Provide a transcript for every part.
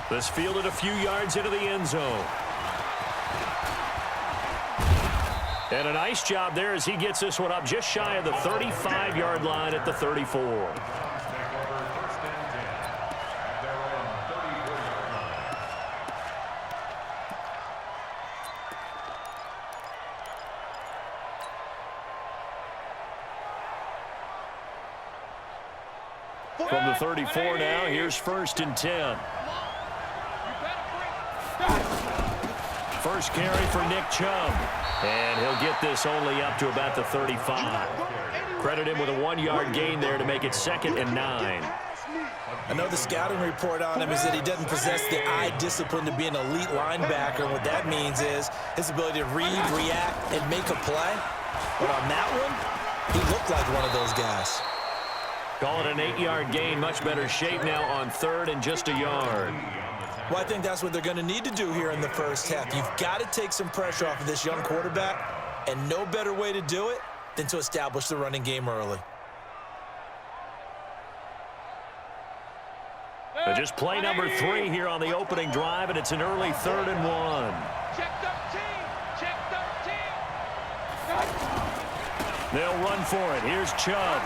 This fielded a few yards into the end zone. And a nice job there as he gets this one up just shy of the 35-yard line at the 34. From the 34 now, here's 1st and 10. First carry for Nick Chubb. And he'll get this only up to about the 35. Credit him with a 1-yard gain there to make it 2nd and 9. I know the scouting report on him is that he doesn't possess the eye discipline to be an elite linebacker. And what that means is his ability to read, react, and make a play. But on that one, he looked like one of those guys. Call it an 8-yard gain. Much better shape now on 3rd and just a yard. Well, I think that's what they're going to need to do here in the first half. You've got to take some pressure off of this young quarterback, and no better way to do it than to establish the running game early. Just play number 3 here on the opening drive, and it's an early 3rd and 1. Check 13. Check 13. They'll run for it. Here's Chubb.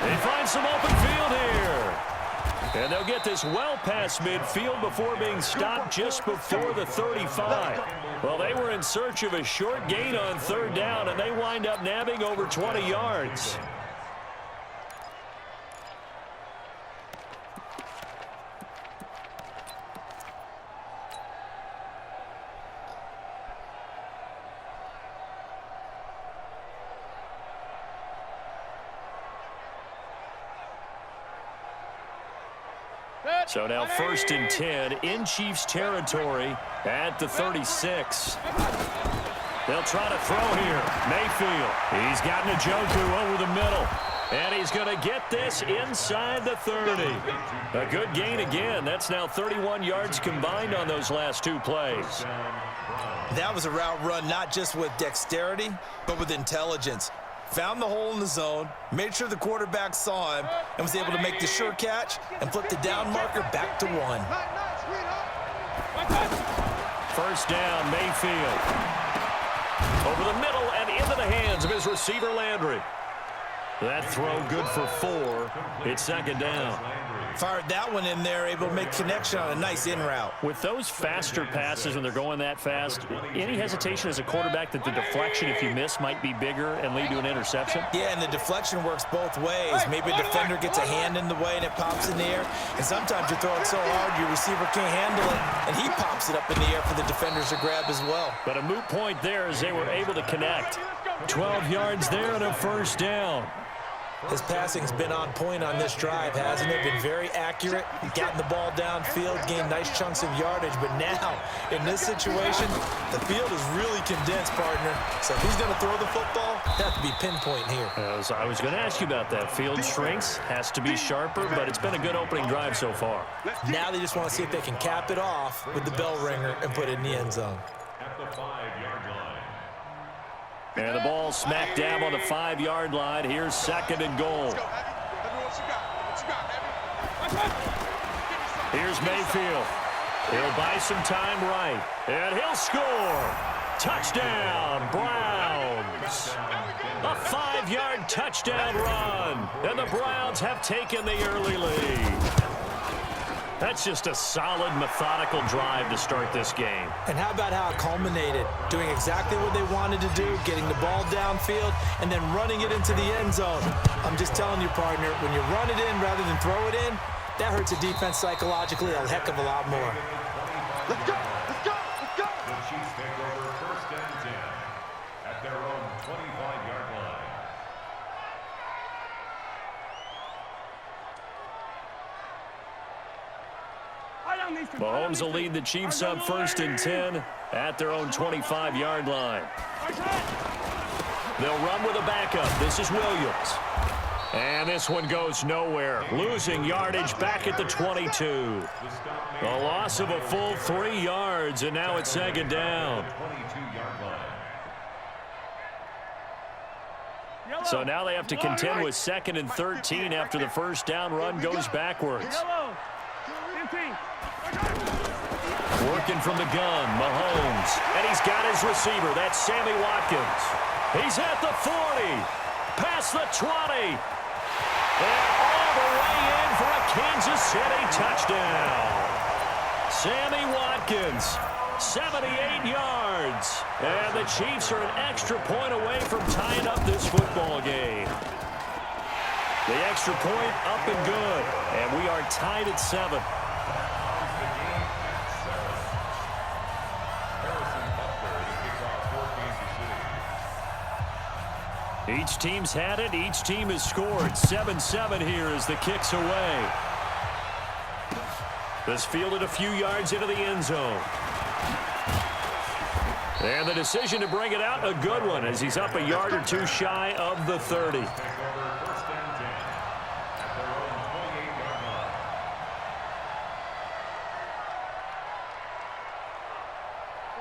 They find some open field here. And they'll get this well past midfield before being stopped just before the 35. Well, they were in search of a short gain on 3rd down, and they wind up nabbing over 20 yards. So now 1st and 10 in Chiefs territory at the 36. They'll try to throw here. Mayfield. He's got Njoku over the middle. And he's going to get this inside the 30. A good gain again. That's now 31 yards combined on those last 2 plays. That was a route run not just with dexterity, but with intelligence. Found the hole in the zone, made sure the quarterback saw him, and was able to make the sure catch and flip the down marker back to 1. 1st down, Mayfield. Over the middle and into the hands of his receiver, Landry. That throw good for 4. It's 2nd down. Fired that one in there, able to make connection on a nice in route. With those faster passes when they're going that fast, any hesitation as a quarterback that the deflection, if you miss, might be bigger and lead to an interception? Yeah, and the deflection works both ways. Maybe a defender gets a hand in the way and it pops in the air. And sometimes you throw it so hard your receiver can't handle it, and he pops it up in the air for the defenders to grab as well. But a moot point there as they were able to connect. 12 yards there and a 1st down. His passing's been on point on this drive, hasn't it? Been very accurate, gotten the ball downfield, gained nice chunks of yardage. But now, in this situation, the field is really condensed, partner. So if he's going to throw the football, have to be pinpoint here. I was going to ask you about that. Field shrinks, has to be sharper, but it's been a good opening drive so far. Now they just want to see if they can cap it off with the bell ringer and put it in the end zone. At the 5-yard line. And the ball smack dab on the 5-yard line. Here's 2nd and goal. Here's Mayfield. He'll buy some time right. And he'll score. Touchdown, Browns. A 5-yard touchdown run. And the Browns have taken the early lead. That's just a solid, methodical drive to start this game. And how about how it culminated? Doing exactly what they wanted to do, getting the ball downfield, and then running it into the end zone. I'm just telling you, partner, when you run it in rather than throw it in, that hurts a defense psychologically a heck of a lot more. Let's go! Let's go! Let's go! The Chiefs take over 1st and 10 at their own 25-yard line. Mahomes will lead the Chiefs up 1st and 10 at their own 25-yard line. They'll run with a backup. This is Williams. And this one goes nowhere. Losing yardage back at the 22. A loss of a full 3 yards, and now it's 2nd down. So now they have to contend with 2nd and 13 after the 1st down run goes backwards. Working from the gun, Mahomes. And he's got his receiver. That's Sammy Watkins. He's at the 40. Past the 20. And all the way in for a Kansas City touchdown. Sammy Watkins, 78 yards. And the Chiefs are an extra point away from tying up this football game. The extra point up and good. And we are tied at 7. Each team's had it. Each team has scored. 7-7 here as the kick's away. This fielded a few yards into the end zone. And the decision to bring it out, a good one, as he's up a yard or two shy of the 30.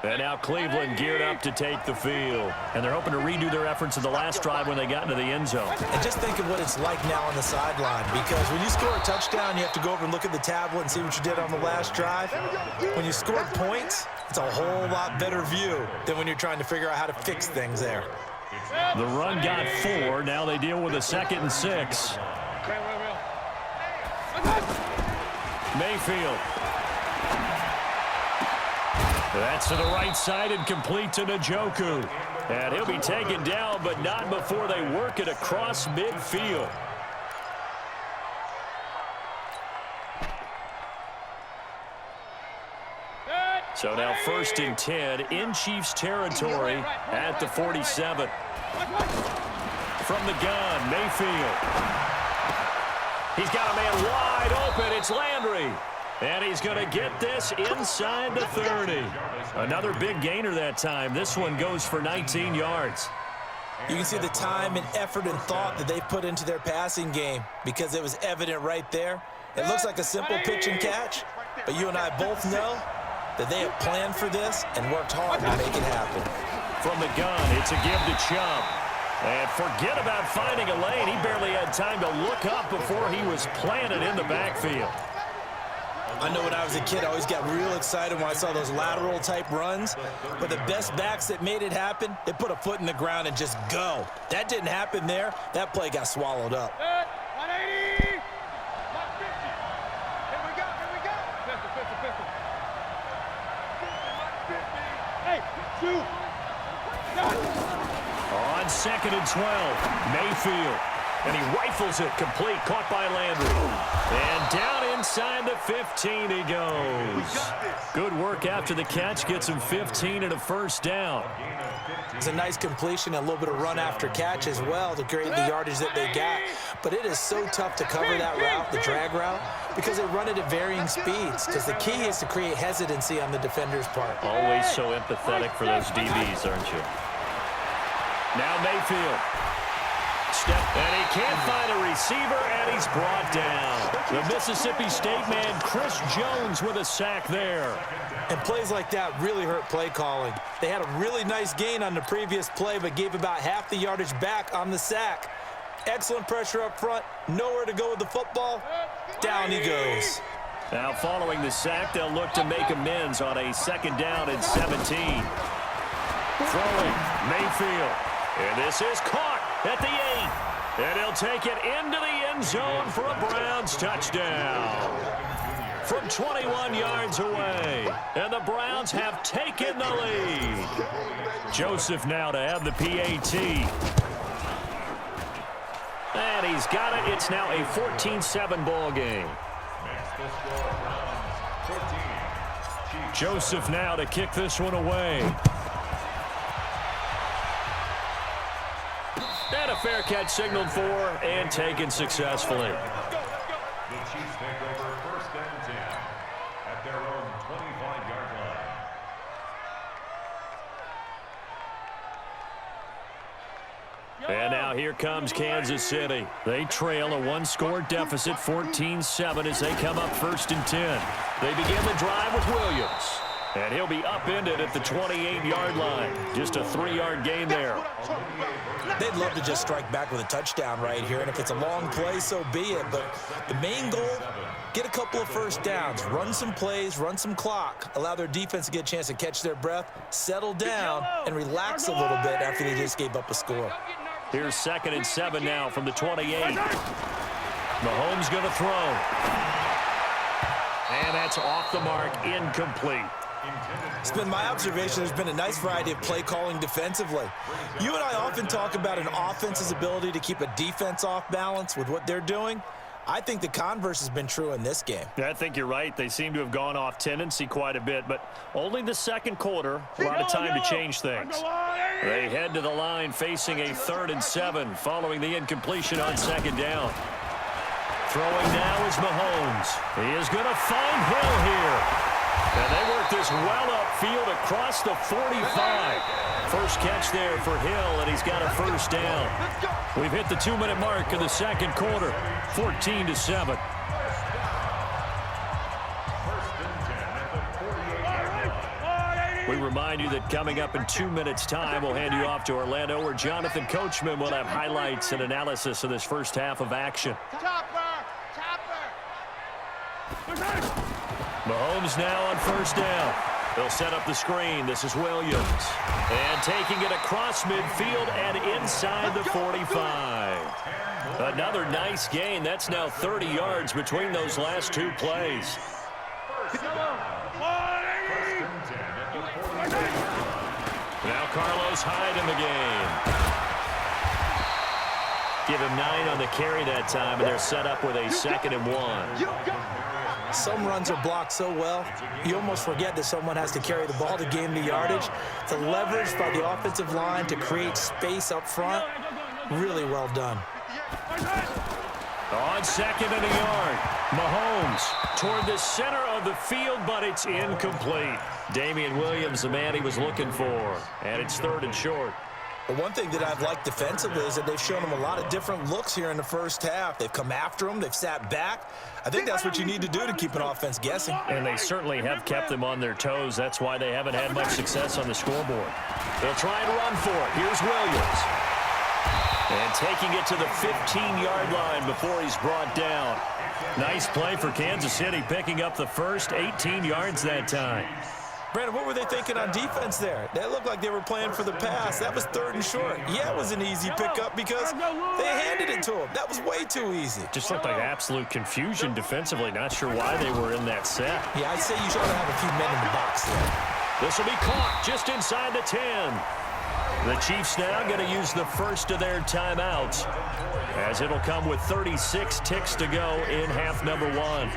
And now Cleveland geared up to take the field. And they're hoping to redo their efforts in the last drive when they got into the end zone. And just think of what it's like now on the sideline, because when you score a touchdown, you have to go over and look at the tablet and see what you did on the last drive. When you score points, it's a whole lot better view than when you're trying to figure out how to fix things there. The run got 4. Now they deal with a 2nd and 6. Mayfield. That's to the right side and complete to Njoku. And he'll be taken down, but not before they work it across midfield. So now 1st and 10 in Chiefs territory at the 47. From the gun, Mayfield. He's got a man wide open. It's Landry. And he's going to get this inside the 30. Another big gainer that time. This one goes for 19 yards. You can see the time and effort and thought that they put into their passing game, because it was evident right there. It looks like a simple pitch and catch, but you and I both know that they have planned for this and worked hard to make it happen. From the gun, it's a give to Chubb. And forget about finding a lane. He barely had time to look up before he was planted in the backfield. I know when I was a kid, I always got real excited when I saw those lateral-type runs. But the best backs that made it happen, they put a foot in the ground and just go. That didn't happen there. That play got swallowed up. 180! 150! Here we go, here we go! Pistol. Hey, shoot! On 2nd and 12, Mayfield. And he rifles it complete, caught by Landry. And down inside the 15 he goes. Good work after the catch, gets him 15 and a 1st down. It's a nice completion, a little bit of run after catch as well to create the yardage that they got. But it is so tough to cover that route, the drag route, because they run it at varying speeds. Because the key is to create hesitancy on the defender's part. Always so empathetic for those DBs, aren't you? Now Mayfield. And he can't find a receiver, and he's brought down. The Mississippi State man, Chris Jones, with a sack there. And plays like that really hurt play calling. They had a really nice gain on the previous play, but gave about half the yardage back on the sack. Excellent pressure up front. Nowhere to go with the football. Down he goes. Now following the sack, they'll look to make amends on a 2nd down and 17. Throwing, Mayfield. And this is caught at the 8. And he'll take it into the end zone for a Browns touchdown. From 21 yards away. And the Browns have taken the lead. Joseph now to have the PAT. And he's got it. It's now a 14-7 ball game. Joseph now to kick this one away. And a fair catch signaled for and taken successfully. The Chiefs take over 1st and 10 at their own 25-yard line. And now here comes Kansas City. They trail a 1-score deficit, 14-7, as they come up 1st and 10. They begin the drive with Williams. And he'll be upended at the 28-yard line. Just a 3-yard gain there. They'd love to just strike back with a touchdown right here, and if it's a long play, so be it. But the main goal, get a couple of first downs, run some plays, run some clock, allow their defense to get a chance to catch their breath, settle down, and relax a little bit after they just gave up a score. Here's 2nd and 7 now from the 28. Mahomes going to throw. And that's off the mark, incomplete. It's been my observation there's been a nice variety of play calling defensively. You and I often talk about an offense's ability to keep a defense off balance with what they're doing. I think the converse has been true in this game. I think you're right. They seem to have gone off tendency quite a bit, but only the second quarter, a lot of time to change things. They head to the line facing a 3rd and 7 following the incompletion on 2nd down. Throwing now is Mahomes. He is going to find Hill here. And they work this well upfield across the 45. First catch there for Hill, and he's got a first down. We've hit the 2-minute mark of the second quarter, 14-7. We remind you that coming up in 2 minutes' time, we'll hand you off to Orlando, where Jonathan Coachman will have highlights and analysis of this first half of action. Mahomes now on first down. They'll set up the screen. This is Williams. And taking it across midfield and inside the 45. Another nice gain. That's now 30 yards between those last 2 plays. Now Carlos Hyde in the game. Give him 9 on the carry that time, and they're set up with a 2nd and 1. Some runs are blocked so well, you almost forget that someone has to carry the ball to gain the yardage. The leverage by the offensive line to create space up front, really well done. On 2nd and a yard, Mahomes toward the center of the field, but it's incomplete. Damian Williams, the man he was looking for, and it's 3rd and short. But one thing that I've liked defensively is that they've shown him a lot of different looks here in the first half. They've come after him. They've sat back. I think that's what you need to do to keep an offense guessing. And they certainly have kept them on their toes. That's why they haven't had much success on the scoreboard. They'll try and run for it. Here's Williams. And taking it to the 15-yard line before he's brought down. Nice play for Kansas City, picking up the first 18 yards that time. Brandon, what were they thinking on defense there? They looked like they were playing for the pass. That was 3rd and short. Yeah, it was an easy pickup because they handed it to him. That was way too easy. Just looked like absolute confusion defensively. Not sure why they were in that set. Yeah, I'd say you should have a few men in the box there. This will be caught just inside the 10. The Chiefs now going to use the first of their timeouts, as it'll come with 36 ticks to go in half number 1.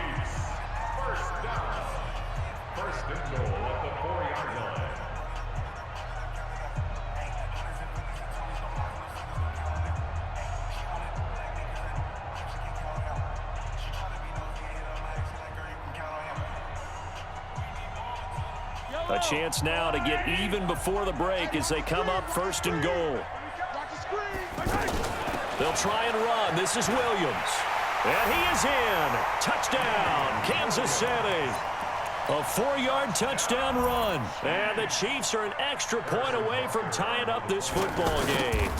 First and goal at the 4-yard line. A chance now to get even before the break as they come up 1st and goal. They'll try and run. This is Williams. And he is in. Touchdown, Kansas City. A 4-yard touchdown run. And the Chiefs are an extra point away from tying up this football game.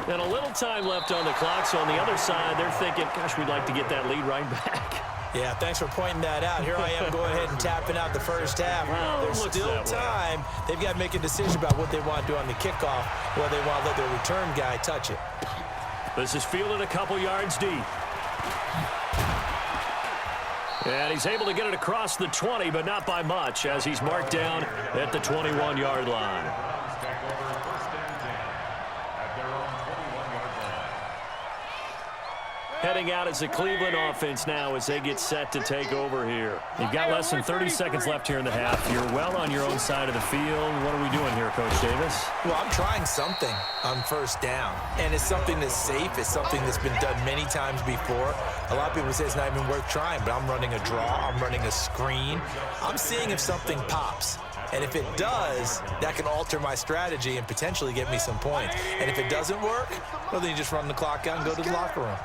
And a little time left on the clock, so on the other side, they're thinking, gosh, we'd like to get that lead right back. Yeah, thanks for pointing that out. Here I am going ahead and tapping out the first half. Well, there's still time. They've got to make a decision about what they want to do on the kickoff, whether they want to let their return guy touch it. This is fielded a couple yards deep. And he's able to get it across the 20, but not by much, as he's marked down at the 21-yard line. Heading out as the Cleveland offense now as they get set to take over here. You've got less than 30 seconds left here in the half. You're well on your own side of the field. What are we doing here, Coach Davis? Well, I'm trying something on first down, and it's something that's safe. It's something that's been done many times before. A lot of people say it's not even worth trying, but I'm running a draw. I'm running a screen. I'm seeing if something pops. And if it does, that can alter my strategy and potentially get me some points. And if it doesn't work, well, then you just run the clock out and go to the locker room.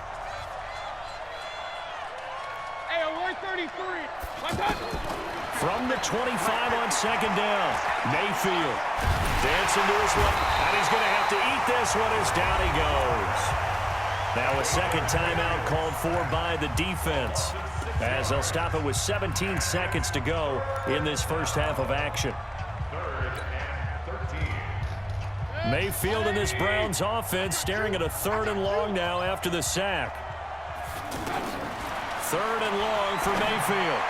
From the 25 on second down, Mayfield dancing to his left, and he's going to have to eat this one as down he goes. Now a second timeout called for by the defense. as they'll stop it with 17 seconds to go in this first half of action. 3rd and 13. Mayfield in this Browns offense staring at a 3rd and long now after the sack. 3rd and long for Mayfield.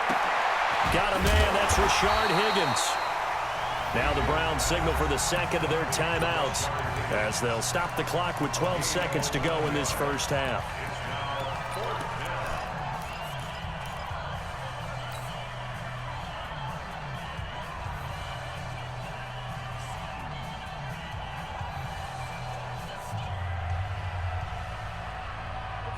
Got a man, that's Rashard Higgins. Now the Browns signal for the second of their timeouts as they'll stop the clock with 12 seconds to go in this first half.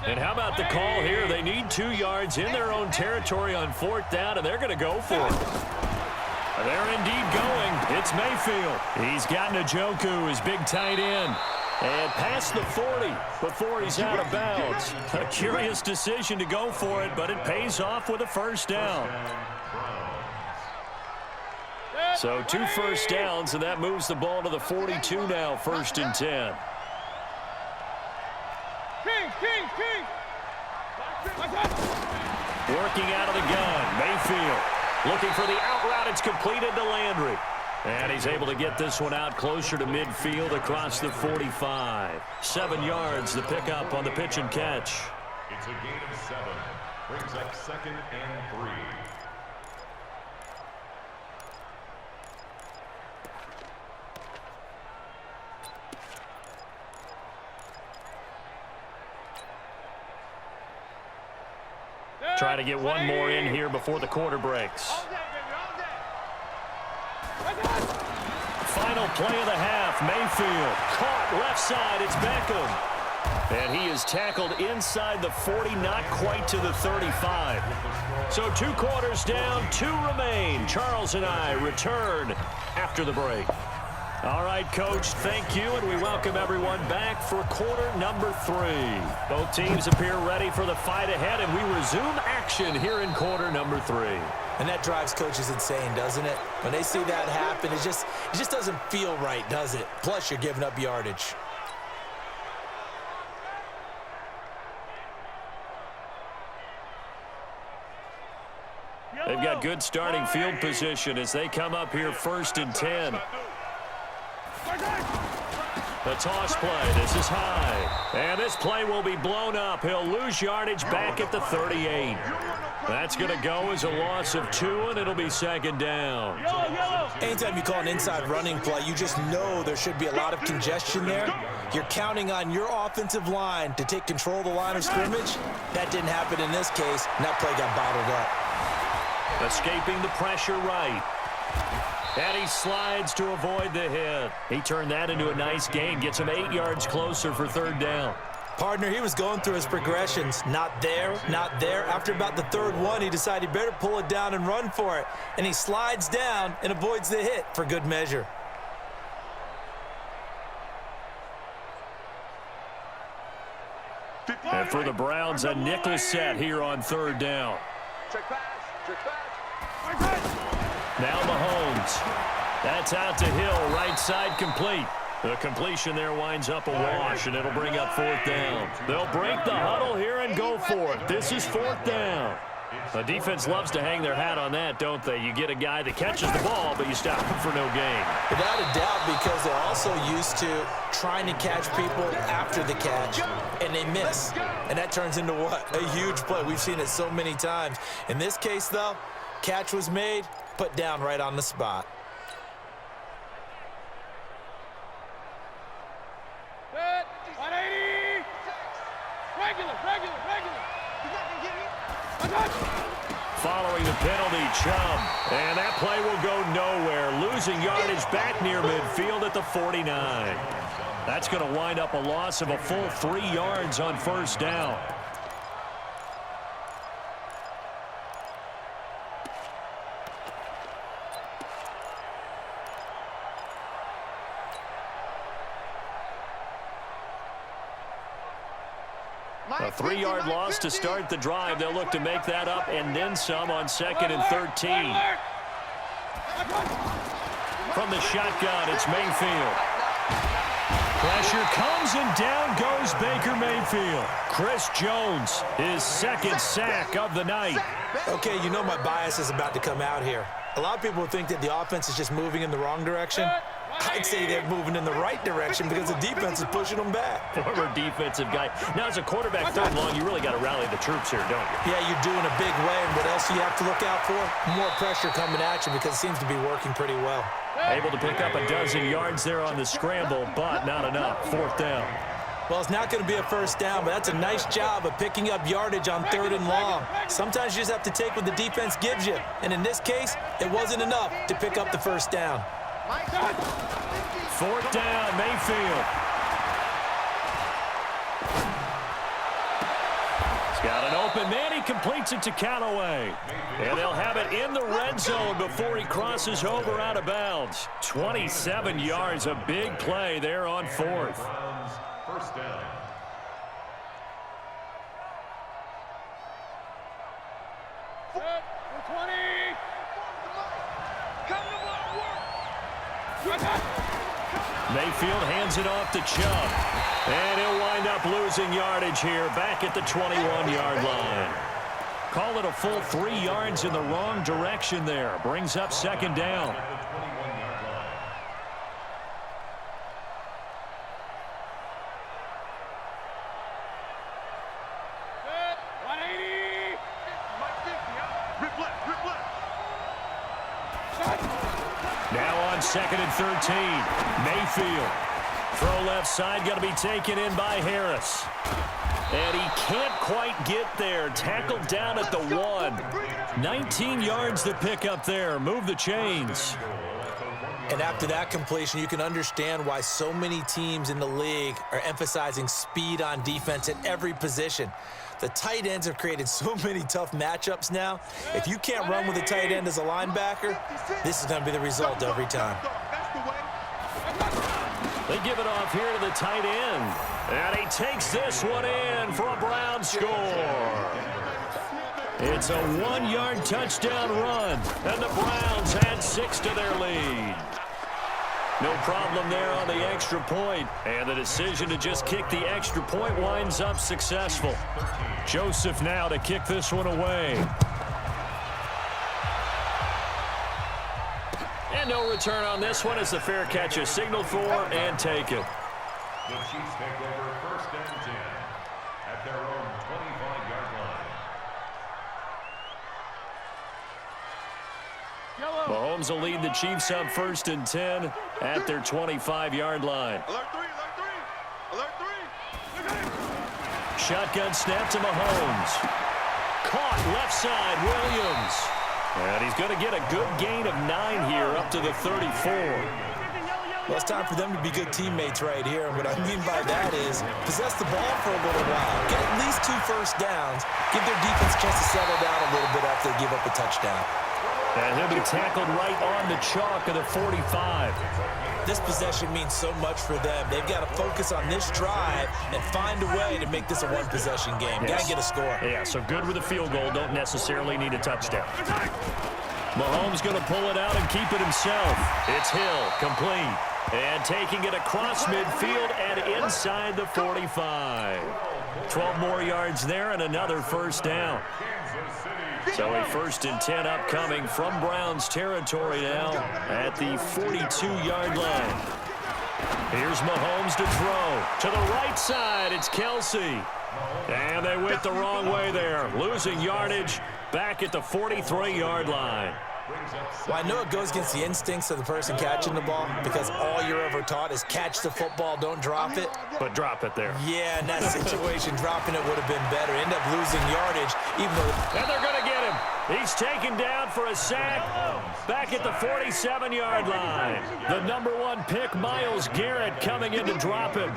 And how about the call here? They need 2 yards in their own territory on 4th down, and they're going to go for it. They're indeed going. It's Mayfield. He's got Njoku, his big tight end. And past the 40 before he's out of bounds. A curious decision to go for it, but it pays off with a first down. So 2 first downs, and that moves the ball to the 42 now, 1st and 10. King. Working out of the gun, Mayfield. Looking for the out route. It's completed to Landry. And he's able to get this one out closer to midfield across the 45. 7 yards, the pickup on the pitch and catch. It's a gain of 7. Brings up 2nd and 3. Try to get one more in here before the quarter breaks. Final play of the half. Mayfield caught left side. It's Beckham. And he is tackled inside the 40, not quite to the 35. So 2 quarters down, 2 remain. Charles and I return after the break. All right, Coach, thank you, and we welcome everyone back for quarter number 3. Both teams appear ready for the fight ahead, and we resume action here in quarter number 3. And that drives coaches insane, doesn't it? When they see that happen, it just doesn't feel right, does it? Plus, you're giving up yardage. They've got good starting field position as they come up here 1st and 10. The toss play. This is high. And this play will be blown up. He'll lose yardage back at the 38. That's going to go as a loss of 2, and it'll be 2nd down. Anytime you call an inside running play, you just know there should be a lot of congestion there. You're counting on your offensive line to take control of the line of scrimmage. That didn't happen in this case, and that play got bottled up. Escaping the pressure right. And he slides to avoid the hit. He turned that into a nice gain. Gets him 8 yards closer for 3rd down. Partner, he was going through his progressions. Not there, not there. After about the 3rd one, he decided he better pull it down and run for it. And he slides down and avoids the hit for good measure. And for the Browns, a nickel set here on 3rd down. Check pass. Now Mahomes. That's out to Hill, right side complete. The completion there winds up a wash, and it'll bring up 4th down. They'll break the huddle here and go for it. This is 4th down. The defense loves to hang their hat on that, don't they? You get a guy that catches the ball, but you stop him for no gain. Without a doubt, because they're also used to trying to catch people after the catch, and they miss. And that turns into what? A huge play. We've seen it so many times. In this case, though, catch was made, put down right on the spot. Set. 180. Regular. Following the penalty, Chubb. And that play will go nowhere. Losing yardage back near midfield at the 49. That's going to wind up a loss of a full 3 yards on 1st down. A 3-yard loss to start the drive. They'll look to make that up and then some on 2nd and 13. From the shotgun, it's Mayfield. Pressure comes, and down goes Baker Mayfield. Chris Jones, his second sack of the night. Okay, you know my bias is about to come out here. A lot of people think that the offense is just moving in the wrong direction. I'd say they're moving in the right direction because the defense is pushing them back. Former defensive guy. Now, as a quarterback third and long, you really got to rally the troops here, don't you? Yeah, you do in a big way. And what else do you have to look out for? More pressure coming at you because it seems to be working pretty well. Able to pick up a dozen yards there on the scramble, but not enough. Fourth down. Well, it's not going to be a first down, but that's a nice job of picking up yardage on third and long. Sometimes you just have to take what the defense gives you. And in this case, it wasn't enough to pick up the first down. Fourth down, Mayfield. He's got an open man. He completes it to Callaway. And they'll have it in the red zone before he crosses over out of bounds. 27 yards, a big play there on fourth. First down. Set. 20. Come to work. Mayfield hands it off to Chubb. And he'll wind up losing yardage here back at the 21-yard line. Call it a full 3 yards in the wrong direction there. Brings up second down. Set. 180. Rip left. Now on second and 13. Mayfield. Throw left side, got to be taken in by Harris. And he can't quite get there. Tackled down at the 1. 19 yards to pick up there. Move the chains. And after that completion, you can understand why so many teams in the league are emphasizing speed on defense at every position. The tight ends have created so many tough matchups now. If you can't run with a tight end as a linebacker, this is going to be the result every time. They give it off here to the tight end. And he takes this one in for a Brown score. It's a 1-yard touchdown run. And the Browns add 6 to their lead. No problem there on the extra point. And the decision to just kick the extra point winds up successful. Joseph now to kick this one away. And no return on this one as the fair catch is signaled for and taken. The Chiefs take over first and 10 at their own 25-yard line. Mahomes will lead the Chiefs up first and 10 at their 25-yard line. Alert 3. Alert 3. Shotgun snap to Mahomes. Caught left side, Williams. And he's going to get a good gain of 9 here up to the 34. Well, it's time for them to be good teammates right here. And what I mean by that is possess the ball for a little while. Get at least 2 first downs. Give their defense a chance to settle down a little bit after they give up a touchdown. And he'll be tackled right on the chalk of the 45. This possession means so much for them. They've got to focus on this drive and find a way to make this a one-possession game. Yes. Got to get a score. Yeah, so good with a field goal. Don't necessarily need a touchdown. Mahomes going to pull it out and keep it himself. It's Hill, complete. And taking it across midfield and inside the 45. 12 more yards there and another first down. So a first and 10 upcoming from Browns territory now at the 42-yard line. Here's Mahomes to throw. To the right side, it's Kelsey. And they went the wrong way there. Losing yardage back at the 43-yard line. Well, I know it goes against the instincts of the person catching the ball because all you're ever taught is catch the football, don't drop it. But drop it there. Yeah, in that situation, dropping it would have been better. End up losing yardage, even though... And they're going to get him. He's taken down for a sack back at the 47-yard line. The number 1 pick, Myles Garrett, coming in to drop him. On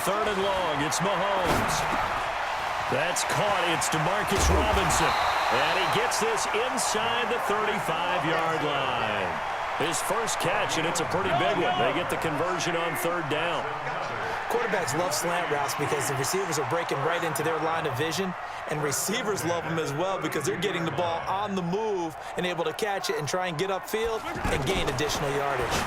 third and long, it's Mahomes. That's caught. It's DeMarcus Robinson. And he gets this inside the 35-yard line. His first catch, and it's a pretty big one. They get the conversion on third down. Quarterbacks love slant routes because the receivers are breaking right into their line of vision, and receivers love them as well because they're getting the ball on the move and able to catch it and try and get upfield and gain additional yardage.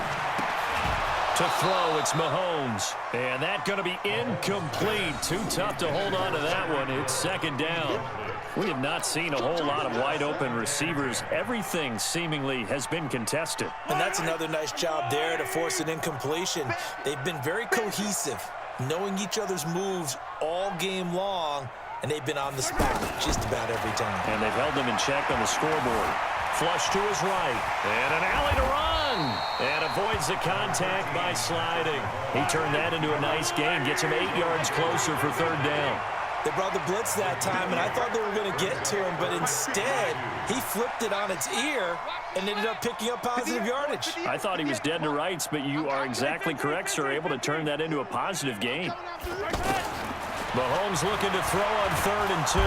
To throw, it's Mahomes. And that's going to be incomplete. Too tough to hold on to that one. It's second down. We have not seen a whole lot of wide-open receivers. Everything seemingly has been contested. And that's another nice job there to force an incompletion. They've been very cohesive, knowing each other's moves all game long, and they've been on the spot just about every time. And they've held them in check on the scoreboard. Flush to his right. And an alley to run. And avoids the contact by sliding. He turned that into a nice gain. Gets him 8 yards closer for third down. They brought the blitz that time, and I thought they were going to get to him, but instead, he flipped it on its ear and ended up picking up positive yardage. I thought he was dead to rights, but you are exactly correct, sir. Able to turn that into a positive gain. Mahomes looking to throw on 3rd and 2.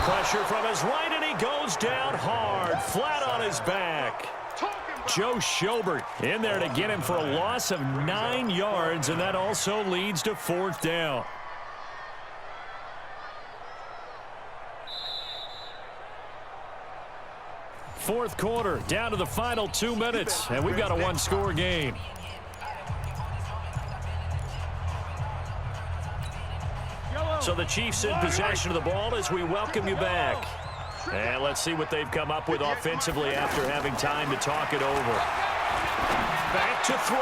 Pressure from his right, and he goes down hard, flat on his back. Joe Schobert in there to get him for a loss of 9 yards, and that also leads to 4th down. Fourth quarter, down to the final 2 minutes, and we've got a one-score game. So the Chiefs in possession of the ball as we welcome you back. And let's see what they've come up with offensively after having time to talk it over. Back to throw.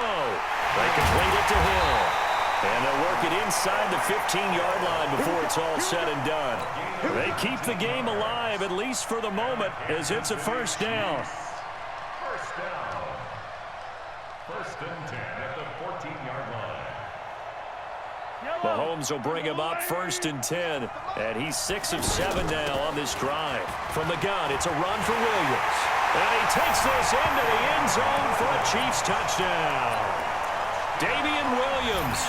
They complete it to Hill. And they'll work it inside the 15-yard line before it's all said and done. They keep the game alive, at least for the moment, as it's a first down. First down. 1st and 10 at the 14-yard line. Mahomes will bring him up 1st and 10. And he's 6 of 7 now on this drive. From the gun, it's a run for Williams. And he takes this into the end zone for a Chiefs touchdown. Damian Williams.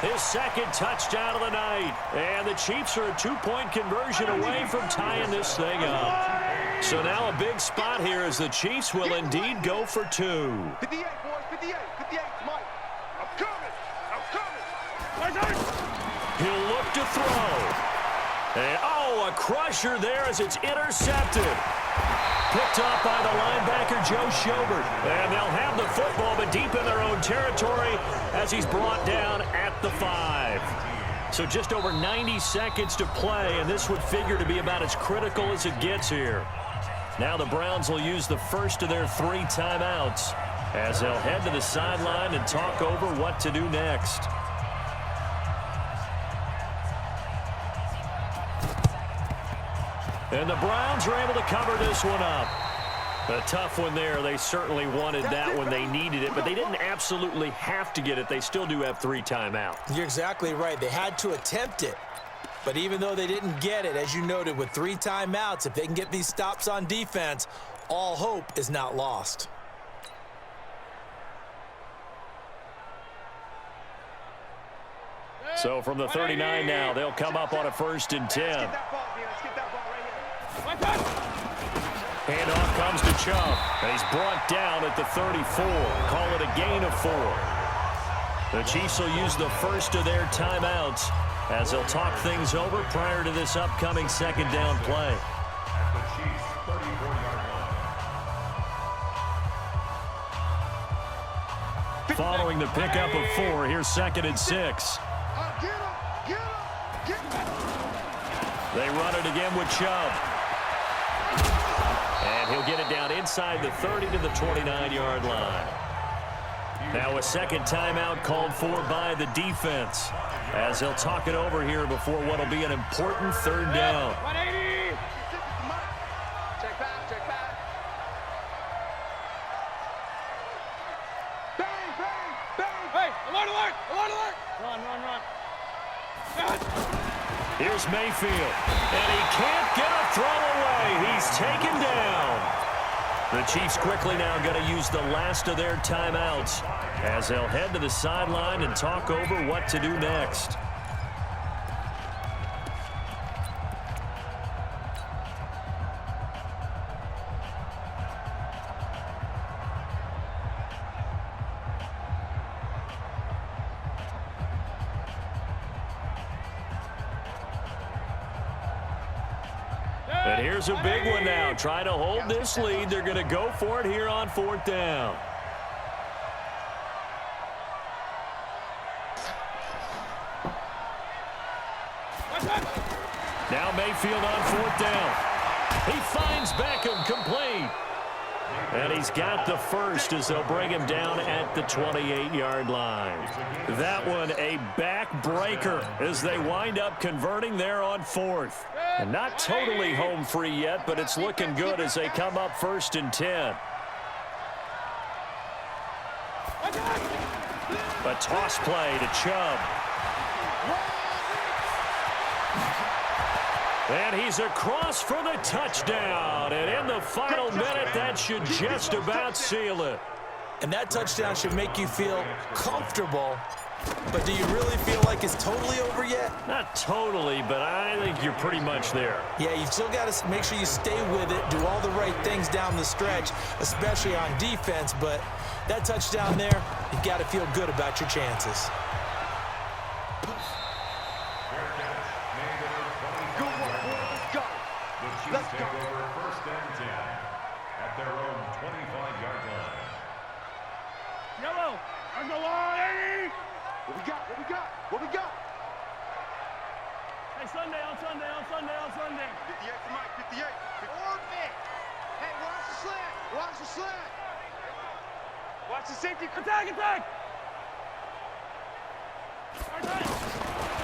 His 2nd touchdown of the night. And the Chiefs are a 2-point conversion away from tying this thing up. So now a big spot here as the Chiefs will indeed go for 2. 58, boys, 58, 58, Mike. I'm coming. He'll look to throw. And, a crusher there as it's intercepted. Picked off by the linebacker, Joe Schobert. And they'll have the football, but deep in their own territory as he's brought down at the 5. So just over 90 seconds to play, and this would figure to be about as critical as it gets here. Now the Browns will use the first of their 3 timeouts as they'll head to the sideline and talk over what to do next. And the Browns are able to cover this one up. A tough one there. They certainly wanted that when they needed it, but they didn't absolutely have to get it. They still do have 3 timeouts. You're exactly right. They had to attempt it. But even though they didn't get it, as you noted, with 3 timeouts, if they can get these stops on defense, all hope is not lost. So from the 39 now, they'll come up on a 1st and 10. Handoff comes to Chubb, and he's brought down at the 34. Call it a gain of 4. The Chiefs will use the first of their timeouts as they'll talk things over prior to this upcoming 2nd down play. At the Chiefs' 34-yard line. Following the pickup of 4, here's 2nd and 6. They run it again with Chubb. And he'll get it down inside the 30 to the 29-yard line. Now a 2nd timeout called for by the defense as they'll talk it over here before what will be an important 3rd down. 180. Check back, check back. Bang, bang, bang. Hey, alert, alert, alert, alert. Run, run, run. Here's Mayfield, and he can't get a throw away. He's taken down. The Chiefs quickly now going to use the last of their timeouts as they'll head to the sideline and talk over what to do next. And here's a big one now. Trying to hold this lead. They're going to go for it here on 4th down. backfield on 4th down. He finds Beckham complete. And he's got the first as they'll bring him down at the 28-yard line. That one a backbreaker as they wind up converting there on 4th. And not totally home free yet, but it's looking good as they come up 1st and 10. A toss play to Chubb. And he's across for the touchdown. And in the final minute, that should just about seal it. And that touchdown should make you feel comfortable. But do you really feel like it's totally over yet? Not totally, but I think you're pretty much there. Yeah, you've still got to make sure you stay with it, do all the right things down the stretch, especially on defense. But that touchdown there, you've got to feel good about your chances. Let's go. Over 1st and 10 at their own 25-yard line. Yellow. On the line. What we got? What we got? What we got? Hey, Sunday, on Sunday, on Sunday, on Sunday. 58 for Mike, 58. Orbit. Hey, watch the slant. Watch the slant. Watch the safety. Attack, attack.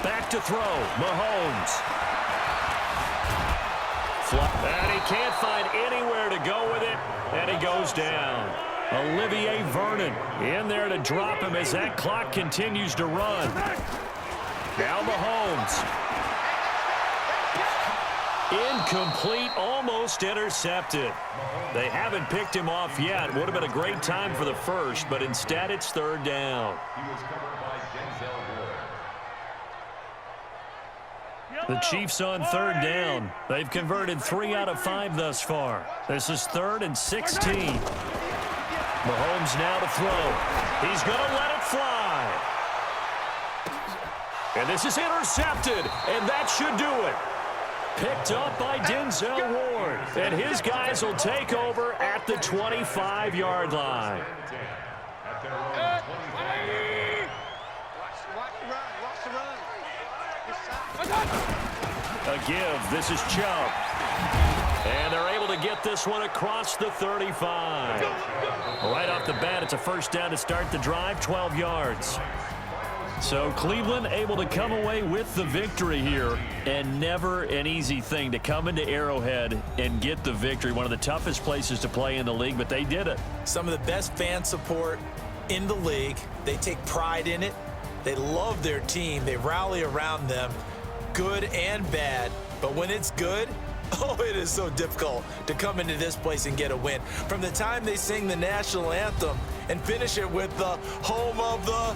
Back to throw. Mahomes. And he can't find anywhere to go with it, and he goes down. Olivier Vernon in there to drop him as that clock continues to run. Now Mahomes. Incomplete, almost intercepted. They haven't picked him off yet. Would have been a great time for the first, but instead it's 3rd down. He was covered by Denzel Ward. The Chiefs on 3rd down. They've converted 3 out of 5 thus far. This is 3rd and 16. Mahomes now to throw. He's going to let it fly. And this is intercepted, and that should do it. Picked up by Denzel Ward. And his guys will take over at the 25-yard line. At their own 25-yard line. Watch the run. Watch the run. A give. This is Chubb. And they're able to get this one across the 35. Right off the bat, it's a 1st down to start the drive, 12 yards. So Cleveland able to come away with the victory here, and never an easy thing to come into Arrowhead and get the victory. One of the toughest places to play in the league, but they did it. Some of the best fan support in the league. They take pride in it. They love their team. They rally around them, good and bad. But when it's good, oh, it is so difficult to come into this place and get a win. From the time they sing the national anthem and finish it with the home of the